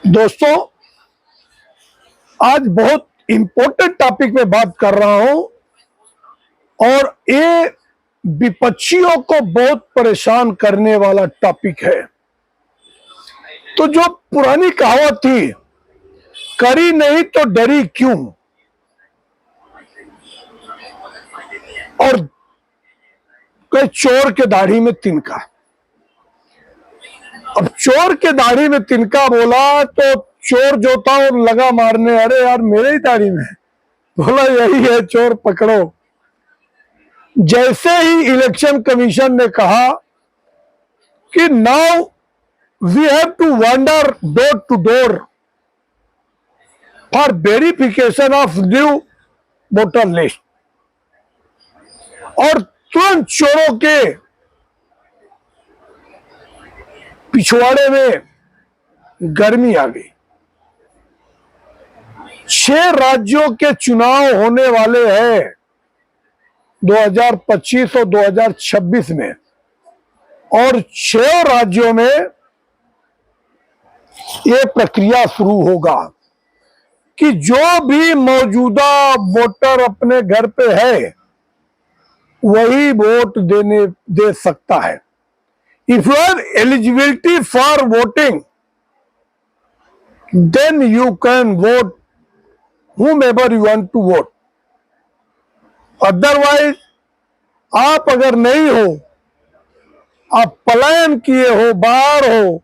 दोस्तों, आज बहुत इंपॉर्टेंट टॉपिक पे बात कर रहा हूं और ये विपक्षियों को बहुत परेशान करने वाला टॉपिक है। तो जो पुरानी कहावत थी, करी नहीं तो डरी क्यों, और कोई चोर के दाढ़ी में तिनका। अब चोर के दाढ़ी में तिनका बोला तो चोर जो था वो लगा मारने, अरे यार मेरे ही दाढ़ी में, बोला यही है चोर पकड़ो। जैसे ही इलेक्शन कमीशन ने कहा कि now we have to wander door to door for verification of new voter list, और तुरंत चोरों के पिछवाड़े में गर्मी आ गई। 6 राज्यों के चुनाव होने वाले हैं 2025 और 2026 में, और 6 राज्यों में ये प्रक्रिया शुरू होगा कि जो भी मौजूदा वोटर अपने घर पे है वही वोट दे सकता है। If you are eligibility for voting then you can vote whomever you want to vote. Otherwise आप अगर नहीं हो, आप पलायन किए हो, बाहर हो,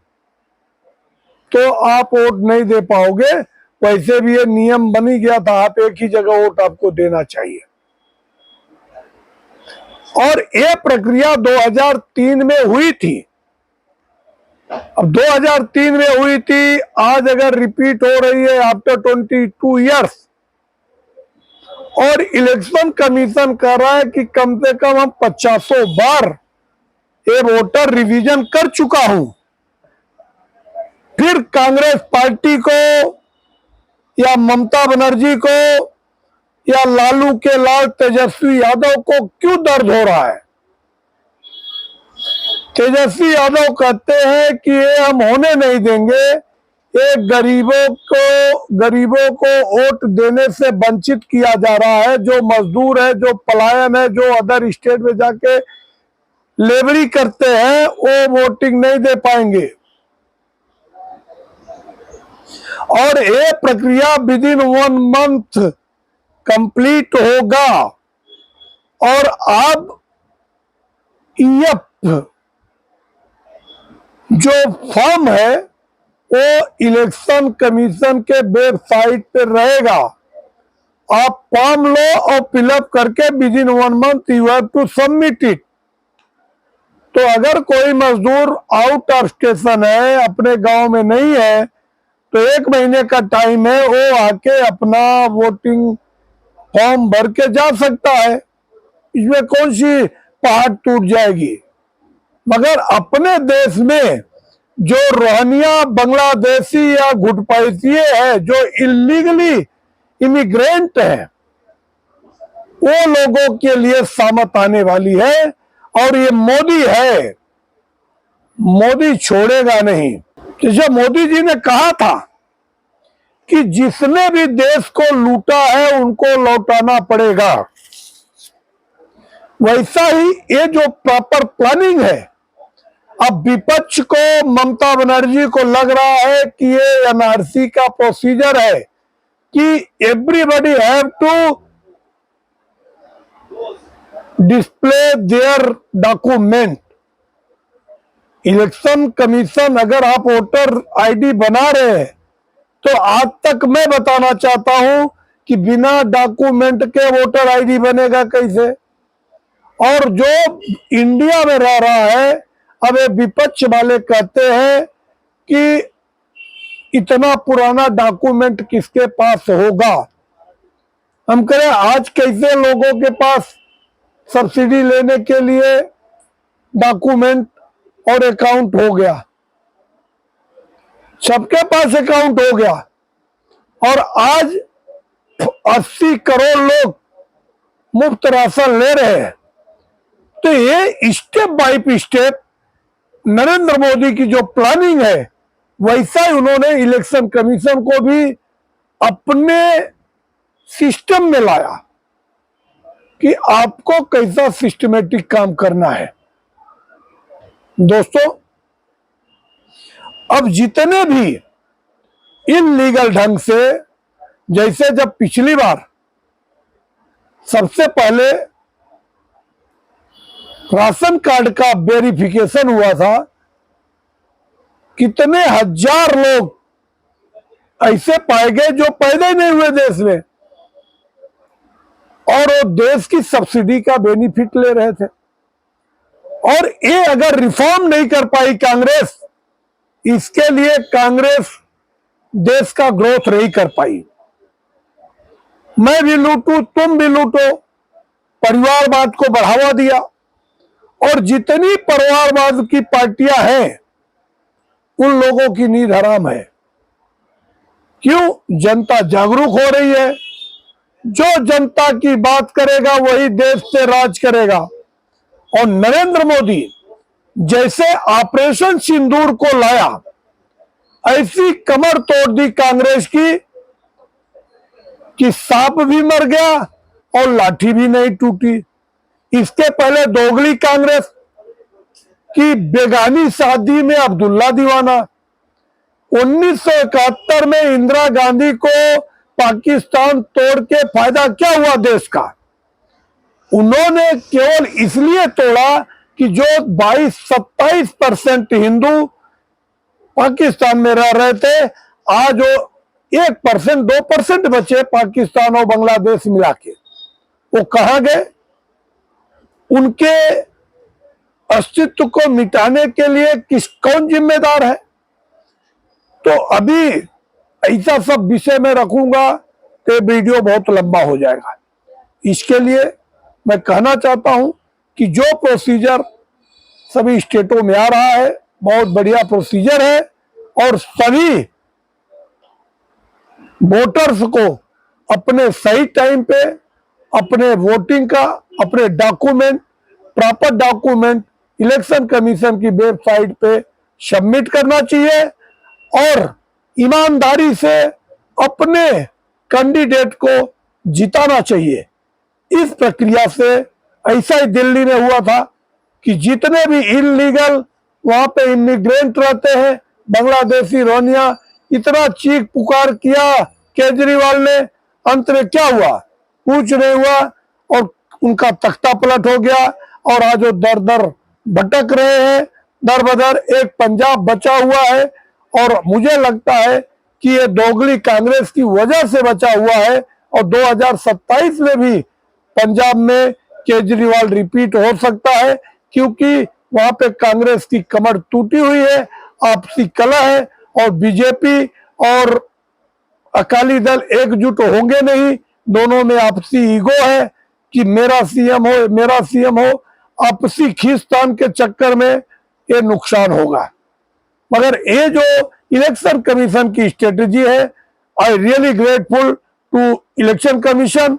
तो आप वोट नहीं दे पाओगे। वैसे भी ये नियम बन ही गया था, आप एक ही जगह वोट आपको देना चाहिए। और ये प्रक्रिया 2003 में हुई थी। अब 2003 में हुई थी, आज अगर रिपीट हो रही है आफ्टर 22 इयर्स, और इलेक्शन कमीशन कह रहा है कि कम से कम हम 50 बार ये वोटर रिवीजन कर चुका हूं, फिर कांग्रेस पार्टी को या ममता बनर्जी को या लालू के लाल तेजस्वी यादव को क्यों दर्द हो रहा है? तेजस्वी यादव कहते हैं कि ये हम होने नहीं देंगे, ये गरीबों को वोट देने से वंचित किया जा रहा है। जो मजदूर है, जो पलायन है, जो अदर स्टेट में जाके लेबरी करते हैं, वो वोटिंग नहीं दे पाएंगे। और ये प्रक्रिया विद इन 1 मंथ कंप्लीट होगा। और अब ईएफ जो फॉर्म है वो इलेक्शन कमीशन के वेबसाइट पे रहेगा। आप फॉर्म लो और फिलअप करके within 1 month you have to submit it. तो अगर कोई मजदूर आउट ऑफ स्टेशन है, अपने गांव में नहीं है, तो 1 महीने का टाइम है, वो आके अपना वोटिंग फॉर्म भर के जा सकता है। इसमें कौन सी पहाड़ टूट जाएगी? मगर अपने देश में जो रोहनिया, बांग्लादेशी या घुटपैठिए है, जो इलीगली इमिग्रेंट है, वो लोगों के लिए सामत आने वाली है। और ये मोदी है, मोदी छोड़ेगा नहीं। जैसे मोदी जी ने कहा था कि जिसने भी देश को लूटा है उनको लौटाना पड़ेगा, वैसा ही ये जो प्रॉपर प्लानिंग है, अब विपक्ष को, ममता बनर्जी को लग रहा है कि ये एनआरसी का प्रोसीजर है कि everybody have to display their document. Election commission अगर आप वोटर आईडी बना रहे हैं, तो आज तक मैं बताना चाहता हूं कि बिना डॉक्यूमेंट के वोटर आईडी बनेगा कैसे? और जो इंडिया में रह रहा है, अब ये विपक्ष वाले कहते हैं कि इतना पुराना डॉक्यूमेंट किसके पास होगा। हम कहें आज कैसे लोगों के पास सब्सिडी लेने के लिए डॉक्यूमेंट और अकाउंट हो गया, सबके पास अकाउंट हो गया, और आज 80 करोड़ लोग मुफ्त राशन ले रहे हैं। तो ये step by step Narendra Modi की जो प्लानिंग है वैसा ही उन्होंने इलेक्शन कमीशन को भी अपने सिस्टम में लाया कि आपको कैसा सिस्टमेटिक काम करना है। दोस्तों, अब जितने भी इनलीगल ढंग से, जैसे जब पिछली बार सबसे पहले राशन कार्ड का वेरिफिकेशन हुआ था, कितने हजार लोग ऐसे पाए गए जो पैदा ही नहीं हुए देश में और वो देश की सब्सिडी का बेनिफिट ले रहे थे। और ये अगर रिफॉर्म नहीं कर पाई कांग्रेस, इसके लिए कांग्रेस देश का ग्रोथ नहीं कर पाई। मैं भी लूटूं, तुम भी लूटो, परिवारवाद को बढ़ावा दिया। और जितनी परिवारवाद की पार्टियां हैं, उन लोगों की नींद हराम है। क्यों? जनता जागरूक हो रही है। जो जनता की बात करेगा वही देश पे राज करेगा। और नरेंद्र मोदी जैसे ऑपरेशन सिंदूर को लाया, ऐसी कमर तोड़ दी कांग्रेस की कि सांप भी मर गया और लाठी भी नहीं टूटी। इसके पहले दोगली कांग्रेस की बेगानी शादी में अब्दुल्ला दीवाना, 1971 में इंदिरा गांधी को पाकिस्तान तोड़ के फायदा क्या हुआ देश का? उन्होंने केवल इसलिए तोड़ा कि जो 22-27% हिंदू पाकिस्तान में रह रहे थे, आज वो 1% 2% बचे पाकिस्तान और बांग्लादेश मिला के। वो कहां गए? उनके अस्तित्व को मिटाने के लिए कौन जिम्मेदार है? तो अभी ऐसा सब विषय में रखूंगा तो वीडियो बहुत लंबा हो जाएगा। इसके लिए मैं कहना चाहता हूं कि जो प्रोसीजर सभी स्टेटों में आ रहा है, बहुत बढ़िया प्रोसीजर है। और सभी वोटर्स को अपने सही टाइम पे अपने वोटिंग का, अपने document, proper document election commission की वेबसाइट पे सबमिट करना चाहिए और ईमानदारी से अपने कैंडिडेट को जिताना चाहिए। इस प्रक्रिया से ऐसा ही दिल्ली में हुआ था कि जितने भी इलीगल वहां पे इमिग्रेंट रहते हैं, बांग्लादेशी, रोहिंग्या, इतना चीख पुकार किया केजरीवाल ने, अंत में क्या हुआ? कुछ नहीं हुआ और उनका तख्ता पलट हो गया। और आज वो दर दर भटक रहे हैं, दर बदर। एक पंजाब बचा हुआ है और मुझे लगता है कि ये दोगली कांग्रेस की वजह से बचा हुआ है। और 2027 में भी पंजाब में केजरीवाल रिपीट हो सकता है, क्योंकि वहां पे कांग्रेस की कमर टूटी हुई है, आपसी कलह है और बीजेपी और अकाली दल एकजुट होंगे नहीं। दोनों में आपसी ईगो है कि मेरा सीएम हो, मेरा सीएम हो। आपसी खींचतान के चक्कर में ये नुकसान होगा। मगर ये जो इलेक्शन कमीशन की स्ट्रेटेजी है, I really grateful to election commission.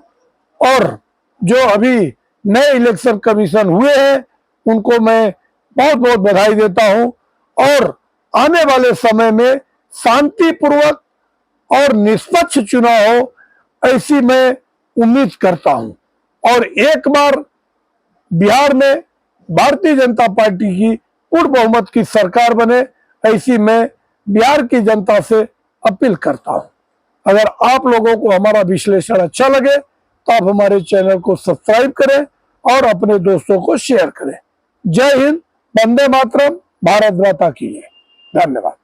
और जो अभी नए इलेक्शन कमीशन हुए हैं उनको मैं बहुत बहुत बधाई देता हूं। और आने वाले समय में शांतिपूर्वक और निष्पक्ष चुनाव हो, ऐसी मैं उम्मीद करता हूं। और एक बार बिहार में भारतीय जनता पार्टी की पूर्ण बहुमत की सरकार बने, ऐसी मैं बिहार की जनता से अपील करता हूं। अगर आप लोगों को हमारा विश्लेषण अच्छा लगे तो आप हमारे चैनल को सब्सक्राइब करें और अपने दोस्तों को शेयर करें। जय हिंद, वंदे मातरम, भारत माता की जय। धन्यवाद।